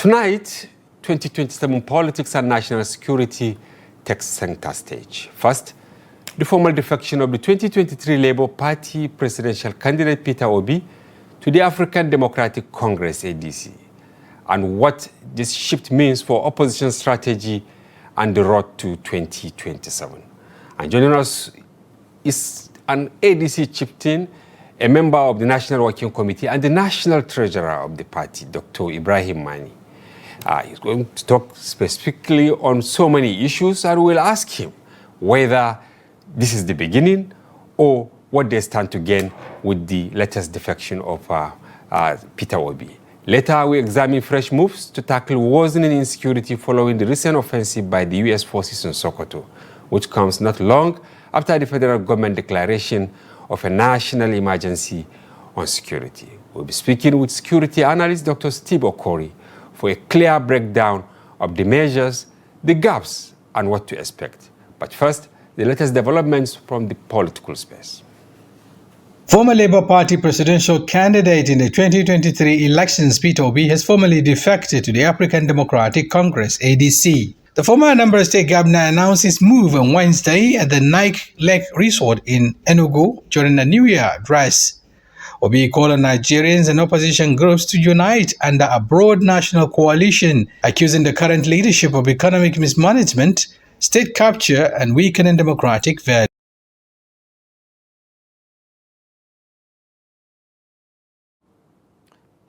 Tonight, 2027 politics and national security takes center stage. First, the formal defection of the 2023 Labour Party presidential candidate Peter Obi to the African Democratic Congress, ADC, and what this shift means for opposition strategy and the road to 2027. And joining us is an ADC Chieftain, a member of the National Working Committee and the National Treasurer of the party, Dr. Ibrahim. He's going to talk specifically on so many issues, and we'll ask him whether this is the beginning or what they stand to gain with the latest defection of Peter Obi. Later, we examine fresh moves to tackle worsening insecurity following the recent offensive by the U.S. forces in Sokoto, which comes not long after the federal government declaration of a national emergency on security. We'll be speaking with security analyst Dr. Steve Okori for a clear breakdown of the measures, the gaps, and what to expect. But first, the latest developments from the political space. Former Labour Party presidential candidate in the 2023 elections, Peter Obi, has formally defected to the African Democratic Congress, ADC. The former Anambra State Governor announced his move on Wednesday at the Nike Lake Resort in Enugu during a New Year address. Obi called on Nigerians and opposition groups to unite under a broad national coalition, accusing the current leadership of economic mismanagement, state capture, and weakening democratic values.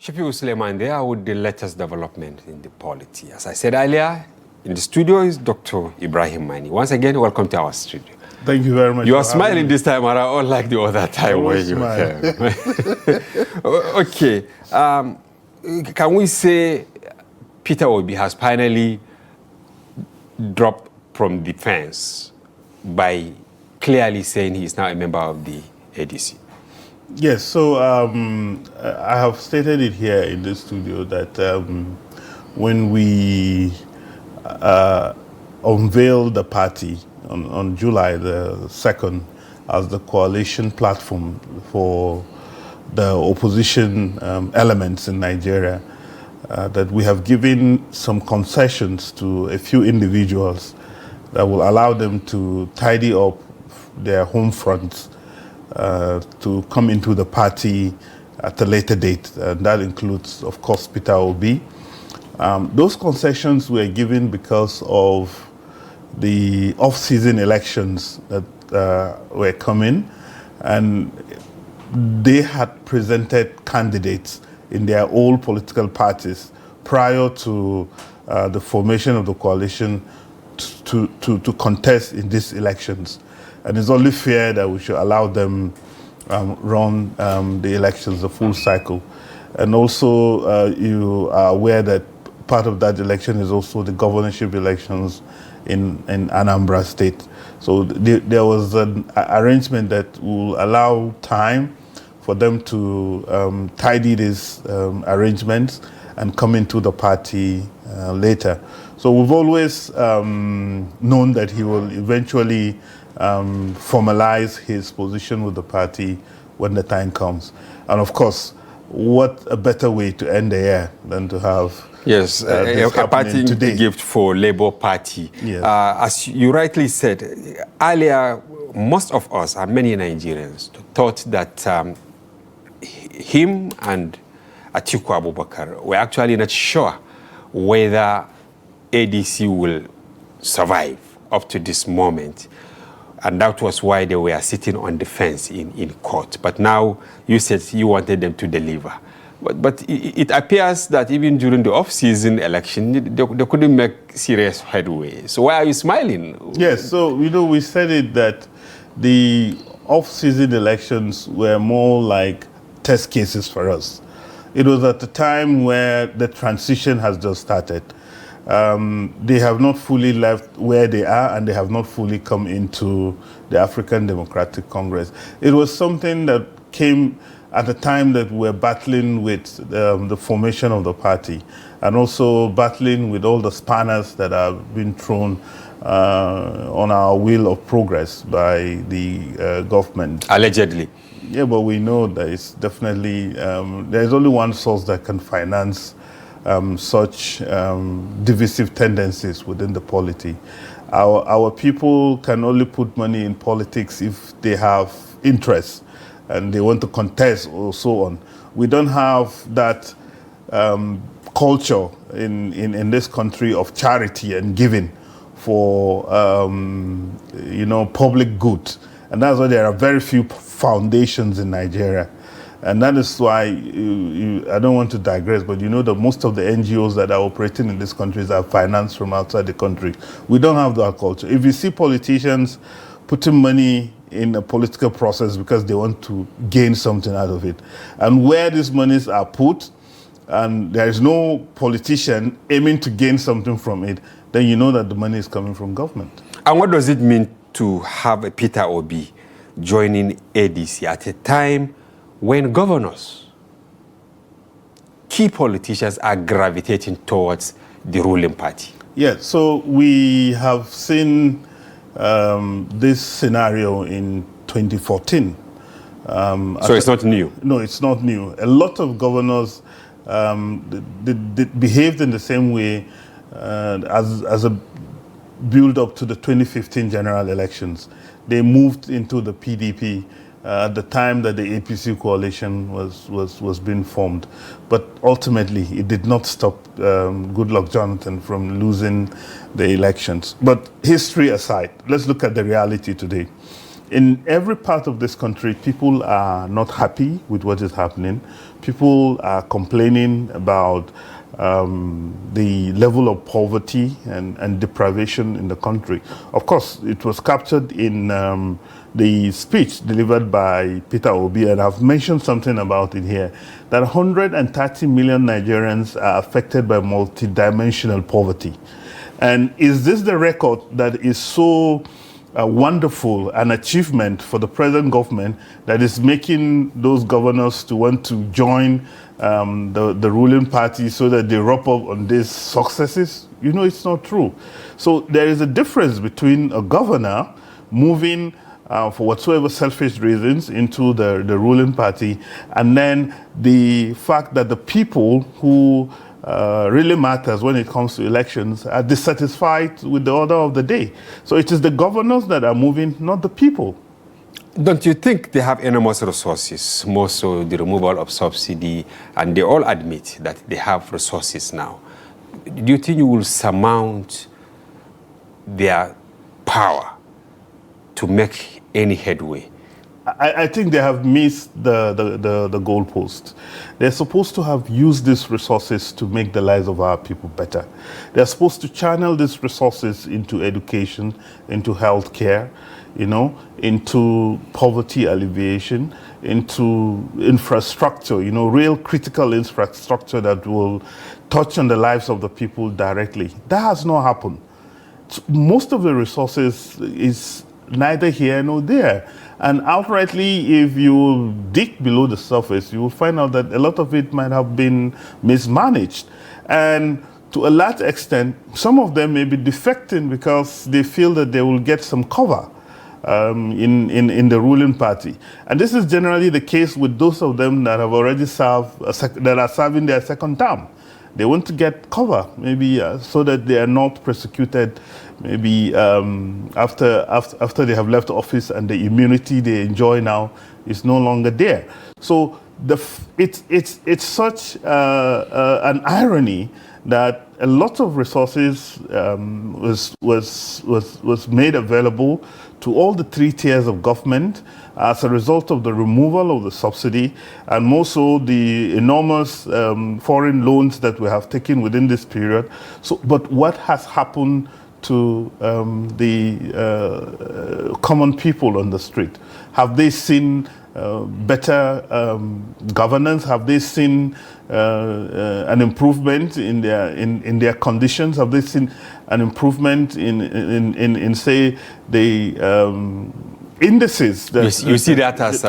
Shafiu Suleiman there with the latest development in the polity. As I said earlier, in the studio is Dr. Ibrahim. Once again, welcome to our studio. Thank you very much. You are smiling this time around, unlike the other time when you came. Okay. Can we say Peter Obi has finally dropped from the fence by clearly saying he is now a member of the ADC? Yes, so I have stated it here in the studio that when we unveiled the party on July the 2nd as the coalition platform for the opposition elements in Nigeria, that we have given some concessions to a few individuals that will allow them to tidy up their home fronts to come into the party at a later date. And that includes, of course, Peter Obi. Those concessions were given because of the off-season elections that were coming, and they had presented candidates in their old political parties prior to the formation of the coalition to contest in these elections. And it's only fair that we should allow them run the elections, the full cycle. And also, you are aware that part of that election is also the governorship elections in Anambra State. So there was an arrangement that will allow time for them to tidy these arrangements and come into the party later. So we've always known that he will eventually formalize his position with the party when the time comes. And of course, what a better way to end the year than to have a party gift for Labour Party. Yes. As you rightly said earlier, most of us, and many Nigerians, thought that him and Atiku Abubakar were actually not sure whether ADC will survive up to this moment. And that was why they were sitting on the fence in court. But now you said you wanted them to deliver. But it appears that even during the off-season election, they couldn't make serious headway. So why are you smiling? Yes, so, we said it that the off-season elections were more like test cases for us. It was at the time where the transition has just started. They have not fully left where they are, and they have not fully come into the African Democratic Congress. It was something that came at the time that we were battling with the formation of the party, and also battling with all the spanners that have been thrown on our wheel of progress by the government. Allegedly. Yeah, but we know that it's definitely, there's only one source that can finance such divisive tendencies within the polity. Our people can only put money in politics if they have interests and they want to contest or so on. We don't have that culture in this country of charity and giving for public good, and that's why there are very few foundations in Nigeria. And that is why I don't want to digress, but you know that most of the NGOs that are operating in these countries are financed from outside the country. We don't have that culture. If you see politicians putting money in a political process because they want to gain something out of it, and where these monies are put, and there is no politician aiming to gain something from it, then you know that the money is coming from government. And what does it mean to have a Peter Obi joining ADC at a time when governors, key politicians are gravitating towards the ruling party? Yeah, so we have seen this scenario in 2014. So it's not new? No, it's not new. A lot of governors they behaved in the same way as a build-up to the 2015 general elections. They moved into the PDP at the time that the APC coalition was being formed. But ultimately, it did not stop Goodluck Jonathan from losing the elections. But history aside, let's look at the reality today. In every part of this country, people are not happy with what is happening. People are complaining about the level of poverty and deprivation in the country. Of course, it was captured in the speech delivered by Peter Obi, and I've mentioned something about it here, that 130 million Nigerians are affected by multidimensional poverty. And is this the record that is so wonderful an achievement for the present government that is making those governors to want to join the ruling party so that they wrap up on these successes? You know, it's not true. So there is a difference between a governor moving for whatsoever selfish reasons into the ruling party, and then the fact that the people who really matters when it comes to elections are dissatisfied with the order of the day. So it is the governors that are moving, not the people. Don't you think they have enormous resources, more so the removal of subsidy, and they all admit that they have resources now? Do you think you will surmount their power to make any headway? I think they have missed the goalpost. They're supposed to have used these resources to make the lives of our people better. They're supposed to channel these resources into education, into healthcare, into poverty alleviation, into infrastructure, real critical infrastructure that will touch on the lives of the people directly. That has not happened. Most of the resources is neither here nor there. And outrightly, if you dig below the surface, you will find out that a lot of it might have been mismanaged. And to a large extent, some of them may be defecting because they feel that they will get some cover in the ruling party. And this is generally the case with those of them that have already served, that are serving their second term. They want to get cover, maybe so that they are not persecuted, maybe after they have left office and the immunity they enjoy now is no longer there. So it's such an irony that a lot of resources was made available to all the three tiers of government as a result of the removal of the subsidy, and more so the enormous foreign loans that we have taken within this period. So, but what has happened to the common people on the street? Have they seen better governance? Have they seen an improvement in their conditions? Have they seen an improvement in say the indices? That, you see that as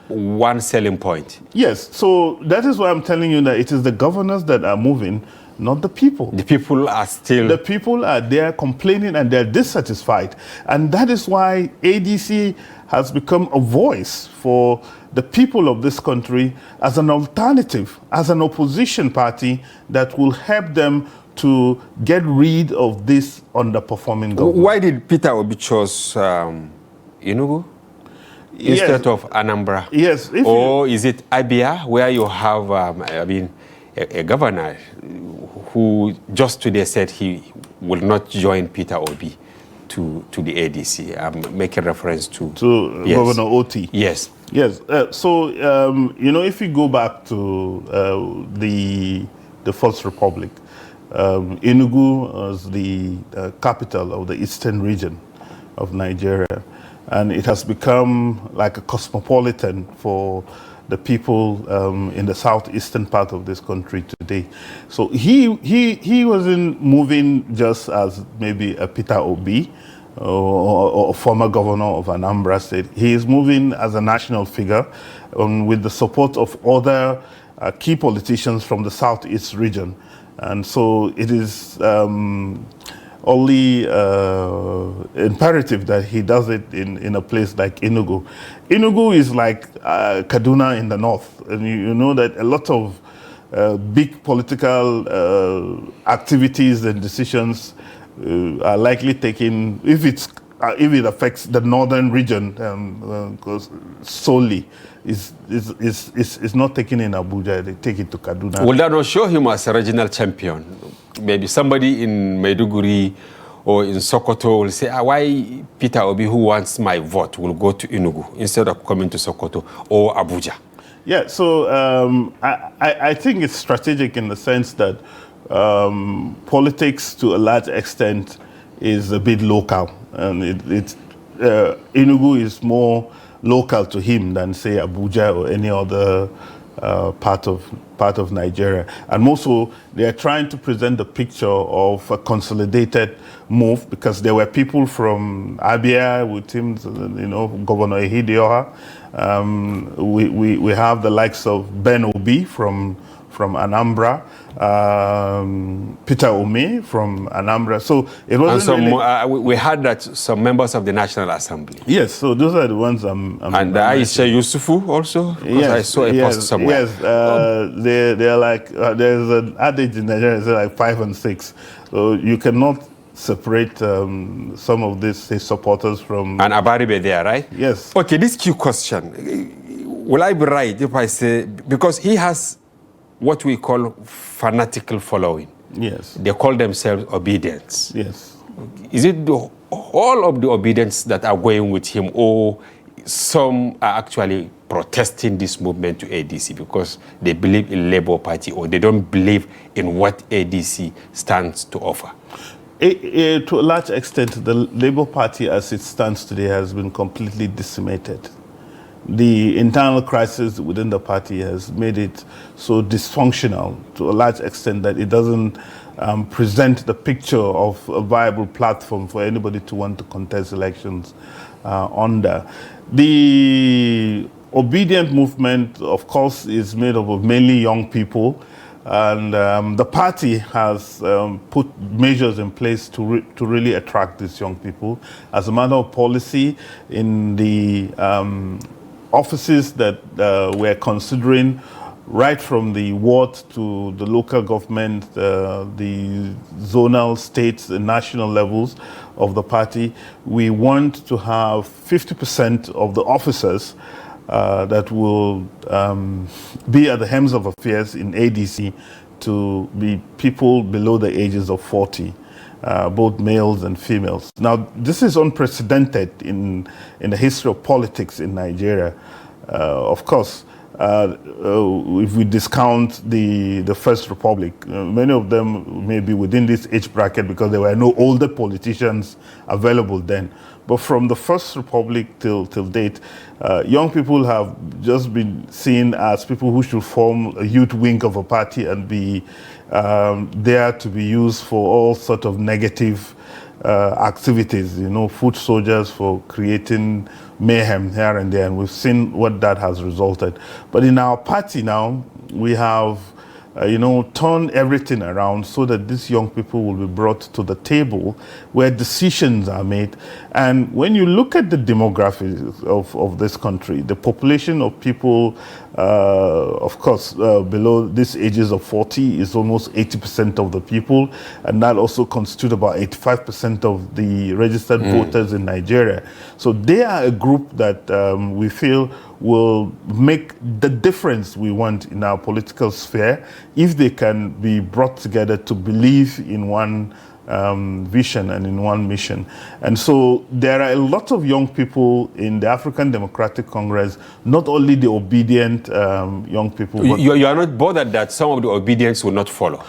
one selling point. Yes. So that is why I'm telling you that it is the governors that are moving, not the people. The people are still... The people are there complaining and they're dissatisfied. And that is why ADC has become a voice for the people of this country as an alternative, as an opposition party that will help them to get rid of this underperforming government. Why did Peter Obi choose Enugu instead of Anambra? Yes. Or is it Abia, where you have, a governor who just today said he will not join Peter Obi to the ADC? I'm making reference to yes. Governor Oti. Yes. Yes. If you go back to the First Republic, Enugu was the capital of the eastern region of Nigeria, and it has become like a cosmopolitan for the people in the southeastern part of this country today. So he wasn't moving just as maybe a Peter Obi or a former governor of Anambra State. He is moving as a national figure with the support of other key politicians from the southeast region. And so it is only imperative that he does it in a place like Enugu. Enugu is like Kaduna in the north. And you know that a lot of big political activities and decisions are likely taken, if it affects the northern region, because solely is not taken in Abuja, they take it to Kaduna. Will that not show him as a regional champion? Maybe somebody in Maiduguri or in Sokoto will say, why Peter Obi, who wants my vote, will go to Enugu instead of coming to Sokoto or Abuja? Yeah, so I think it's strategic in the sense that politics, to a large extent, is a bit local, and Enugu is more local to him than, say, Abuja or any other part of Nigeria. And more so, they are trying to present the picture of a consolidated move, because there were people from Abia with him, Governor Ehidioha. We have the likes of Ben Obi from Anambra, Peter Ome from Anambra. So it wasn't we heard that some members of the National Assembly. Yes, so those are the ones I'm and Aisha Yusufu also? Yes, I saw a post somewhere. Yes, they're like, there's an adage in Nigeria, it's like 5 and 6. So you cannot separate some of these supporters from... And Abaribe there, right? Yes. Okay, this key question. Will I be right if I say, because he has what we call fanatical following. Yes. They call themselves obedience. Yes. Is it all of the obedience that are going with him, or some are actually protesting this movement to ADC because they believe in Labour Party, or they don't believe in what ADC stands to offer? To a large extent, the Labour Party as it stands today has been completely decimated. The internal crisis within the party has made it so dysfunctional to a large extent that it doesn't present the picture of a viable platform for anybody to want to contest elections under. The obedient movement, of course, is made up of mainly young people, and the party has put measures in place to really attract these young people. As a matter of policy, in the offices that we're considering, right from the ward to the local government, the zonal, states, and national levels of the party, we want to have 50% of the officers that will be at the helms of affairs in ADC to be people below the ages of 40. Both males and females. Now, this is unprecedented in the history of politics in Nigeria. Of course, if we discount the First Republic, many of them may be within this age bracket because there were no older politicians available then. But from the First Republic till date, young people have just been seen as people who should form a youth wing of a party and be there to be used for all sorts of negative activities, foot soldiers for creating mayhem here and there, and we've seen what that has resulted. But in our party now, we have turn everything around so that these young people will be brought to the table where decisions are made. And when you look at the demographics of this country, the population of people, of course, below these ages of 40 is almost 80% of the people, and that also constitutes about 85% of the registered voters in Nigeria. So they are a group that we feel will make the difference we want in our political sphere if they can be brought together to believe in one vision and in one mission. And so there are a lot of young people in the African Democratic Congress, not only the obedient young people. But you are not bothered that some of the obedience will not follow?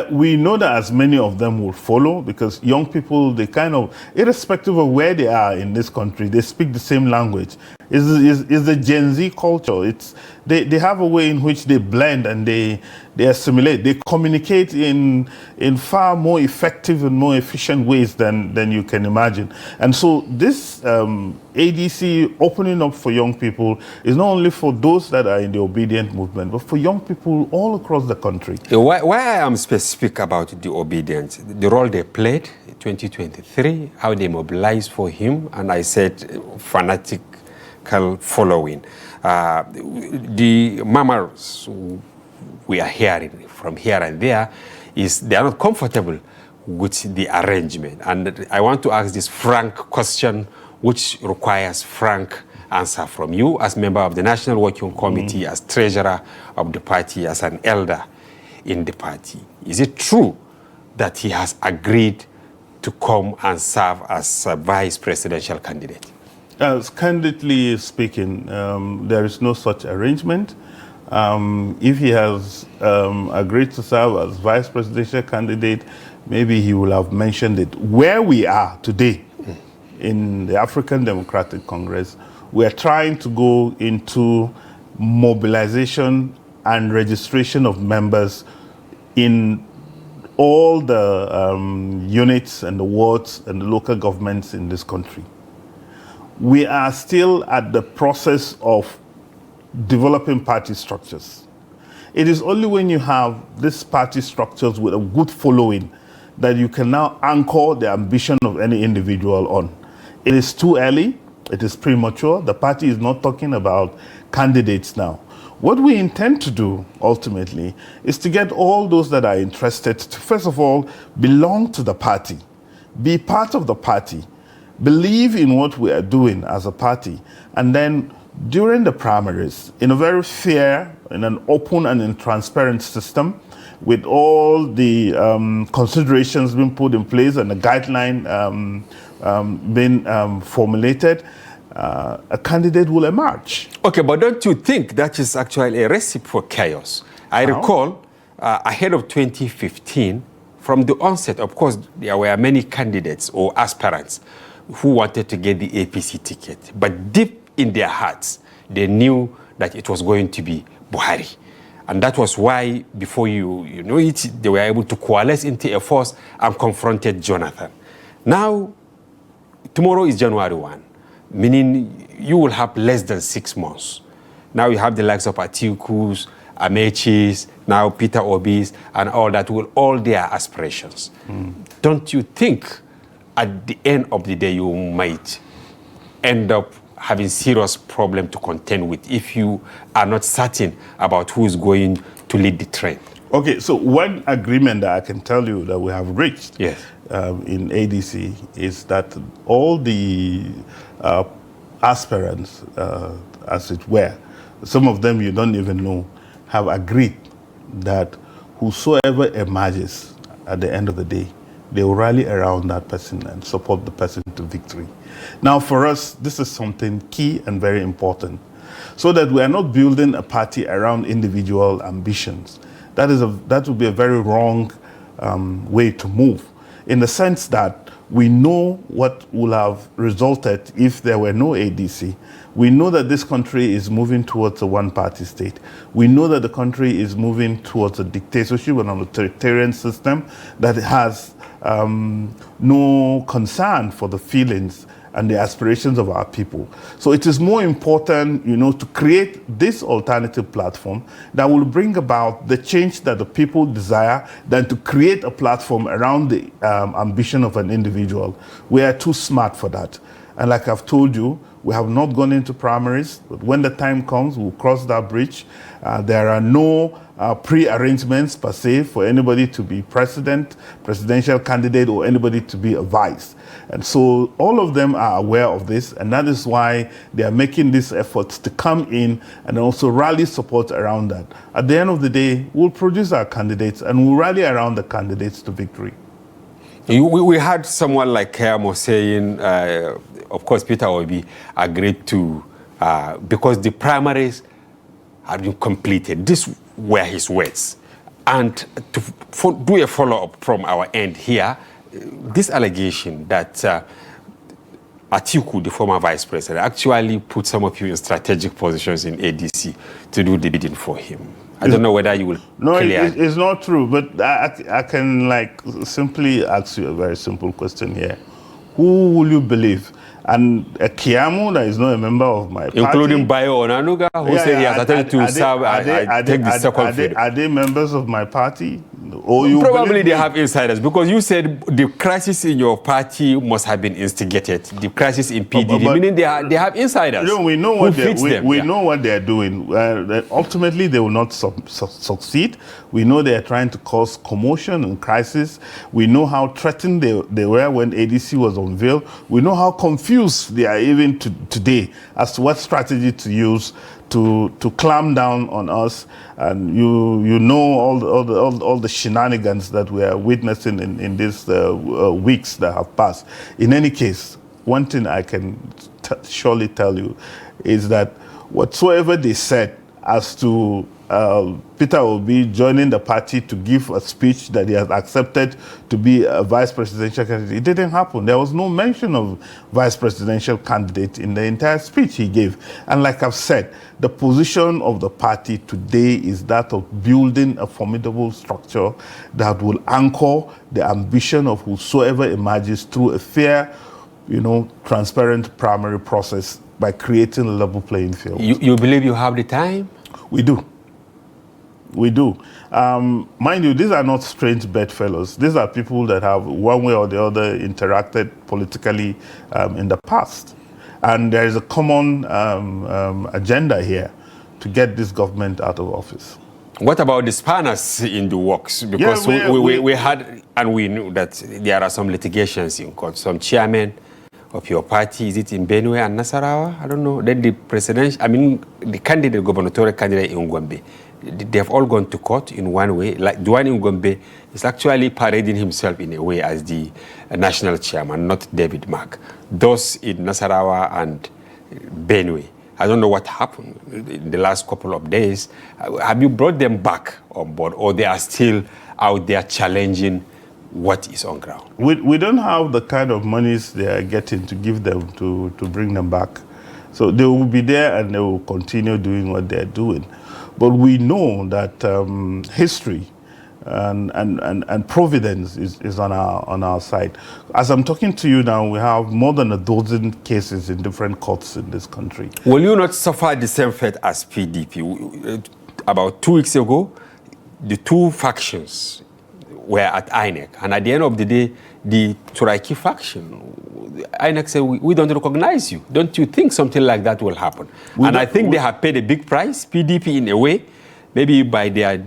We know that as many of them will follow, because young people, they kind of, irrespective of where they are in this country, they speak the same language. It's the Gen Z culture. They have a way in which they blend and they assimilate. They communicate in far more effective and more efficient ways than you can imagine. And so this ADC opening up for young people is not only for those that are in the obedient movement, but for young people all across the country. Why I am specific about the obedience, the role they played in 2023, how they mobilized for him, and I said fanatical following. The murmurs we are hearing from here and there is they are not comfortable with the arrangement. And I want to ask this frank question, which requires frank answer from you as member of the National Working Committee, as treasurer of the party, as an elder in the party. Is it true that he has agreed to come and serve as a vice presidential candidate? Candidly speaking, there is no such arrangement. If he has agreed to serve as vice presidential candidate, maybe he will have mentioned it. Where we are today in the African Democratic Congress, we are trying to go into mobilization and registration of members in all the units and the wards and the local governments in this country. We are still at the process of developing party structures. It is only when you have these party structures with a good following that you can now anchor the ambition of any individual on. It is too early, it is premature. The party is not talking about candidates now. What we intend to do ultimately is to get all those that are interested to, first of all, belong to the party, be part of the party, believe in what we are doing as a party, and then during the primaries, in a very fair, in an open and in transparent system, with all the considerations being put in place and the guideline being formulated, a candidate will emerge. Okay, but don't you think that is actually a recipe for chaos? I recall ahead of 2015, from the onset, of course, there were many candidates or aspirants who wanted to get the APC ticket. But deep in their hearts, they knew that it was going to be Buhari. And that was why, before you know it, they were able to coalesce into a force and confronted Jonathan. Now, tomorrow is January 1, meaning you will have less than 6 months. Now you have the likes of Atiku's, Amechis, now Peter Obi's, and all that will all their aspirations. Don't you think at the end of the day you might end up having serious problem to contend with if you are not certain about who is going to lead the train? Okay, so one agreement that I can tell you that we have reached Yes. In ADC is that all the aspirants, as it were, some of them you don't even know, have agreed that whosoever emerges at the end of the day, they will rally around that person and support the person to victory. Now, for us, this is something key and very important, so that we are not building a party around individual ambitions. That would be a very wrong way to move, in the sense that we know what would have resulted if there were no ADC. We know that this country is moving towards a one-party state. We know that the country is moving towards a dictatorship and an authoritarian system that has no concern for the feelings and the aspirations of our people. So it is more important, to create this alternative platform that will bring about the change that the people desire than to create a platform around the ambition of an individual. We are too smart for that. And like I've told you, we have not gone into primaries, but when the time comes, we'll cross that bridge. There are no pre-arrangements per se for anybody to be presidential candidate, or anybody to be a vice. And so all of them are aware of this, and that is why they are making these efforts to come in and also rally support around that. At the end of the day, we'll produce our candidates and we'll rally around the candidates to victory. We had someone like Hamza saying, of course, Peter Obi agreed to, because the primaries have been completed. These were his words. And to do a follow-up from our end here, this allegation that Atiku, the former vice president, actually put some of you in strategic positions in ADC to do the bidding for him. I don't know whether you will clear it. It's not true, but I can simply ask you a very simple question here. Who will you believe? And Kiamu, that is not a member of my party. Including Bayo Onanuga, who said he has attempted to serve, I take the second field. Are they members of my party? Probably they have insiders, because you said the crisis in your party must have been instigated. The crisis in PDD, meaning they have insiders. We know what know what they are doing. Ultimately, they will not succeed. We know they are trying to cause commotion and crisis. We know how threatened they were when ADC was unveiled. We know how confused they are even today as to what strategy to use to clamp down on us. And you know all the shenanigans that we are witnessing in these weeks that have passed. In any case, one thing I can surely tell you is that whatsoever they said as to Peter Obi joining the party to give a speech that he has accepted to be a vice presidential candidate, it didn't happen. There was no mention of vice presidential candidate in the entire speech he gave. And like I've said, the position of the party today is that of building a formidable structure that will anchor the ambition of whosoever emerges through a fair, transparent primary process by creating a level playing field. You believe you have the time? We do. We do. Mind you, these are not strange bedfellows. These are people that have, one way or the other, interacted politically in the past. And there is a common agenda here to get this government out of office. What about the spanners in the works? Because we had, and we knew that there are some litigations in court. Some chairmen of your party, is it in Benue and Nasarawa? I don't know. Then the gubernatorial candidate in Gombe, they have all gone to court in one way. Like the one in Gombe is actually parading himself in a way as the national chairman, not David Mark. Those in Nasarawa and Benue, I don't know what happened in the last couple of days. Have you brought them back on board, or they are still out there challenging what is on ground? We don't have the kind of monies they are getting to give them to bring them back. So they will be there and they will continue doing what they're doing. But we know that history and providence is on our side. As I'm talking to you now, we have more than a dozen cases in different courts in this country. Will you not suffer the same fate as PDP? About 2 weeks ago, the two factions were at INEC, and at the end of the day, the Turaki faction, INEC said, we don't recognize you. Don't you think something like that will happen? And I think they have paid a big price, PDP in a way, maybe by their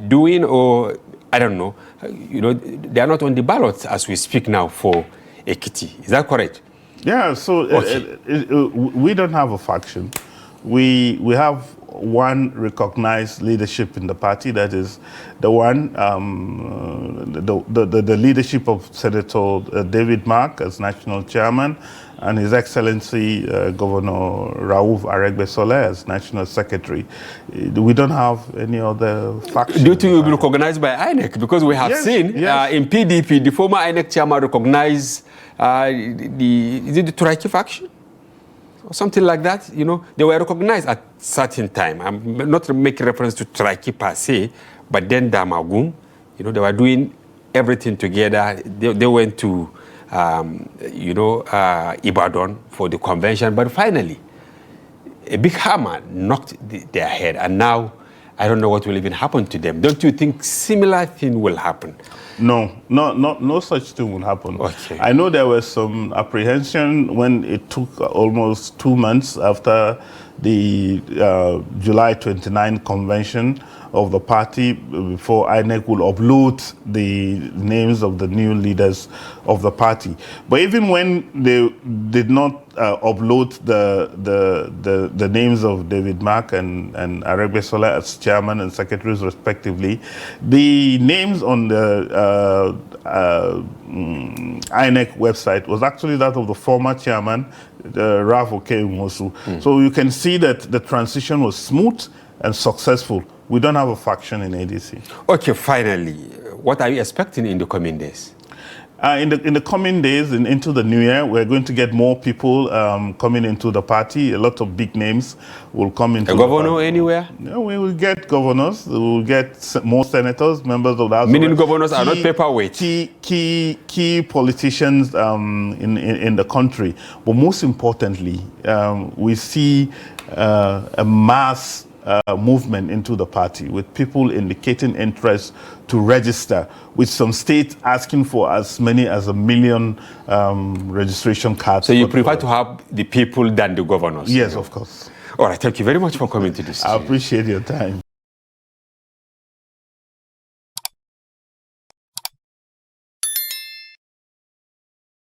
doing, or I don't know. They are not on the ballot as we speak now for Ekiti. Is that correct? Yeah, so we don't have a faction. We have one recognized leadership in the party, that is the one, the leadership of Senator David Mark as national chairman, and His Excellency Governor Raouf Aregbesola as national secretary. We don't have any other faction. Do you think you'll be recognized by INEC? Because we have seen in PDP, the former INEC chairman recognized is it the Turaki faction? Or something like that, they were recognized at certain time. I'm not making reference to Turaki per se, but then Damagum, they were doing everything together. They went to Ibadan for the convention. But finally, a big hammer knocked their head, and now I don't know what will even happen to them. Don't you think similar thing will happen? No such thing will happen. Okay. I know there was some apprehension when it took almost 2 months after the July 29 convention of the party before INEC will upload the names of the new leaders of the party. But even when they did not upload the names of David Mark and Aregbesola as chairman and secretaries respectively, the names on the INEC website was actually that of the former chairman, Ralph Okeimosu. So you can see that the transition was smooth and successful. We don't have a faction in ADC. Okay, finally, what are you expecting in the coming days? In the coming days and into the new year, we're going to get more people coming into the party. A lot of big names will come into a governor anywhere? Yeah, we will get governors. We will get more senators, members of the House. Meaning governors are not paperweight. Key politicians in the country. But most importantly, we see a mass movement into the party with people indicating interest to register, with some states asking for as many as 1 million registration cards. So you prefer to have the people than the governors? Yes, of course. All right, thank you very much for coming to this. I appreciate your time.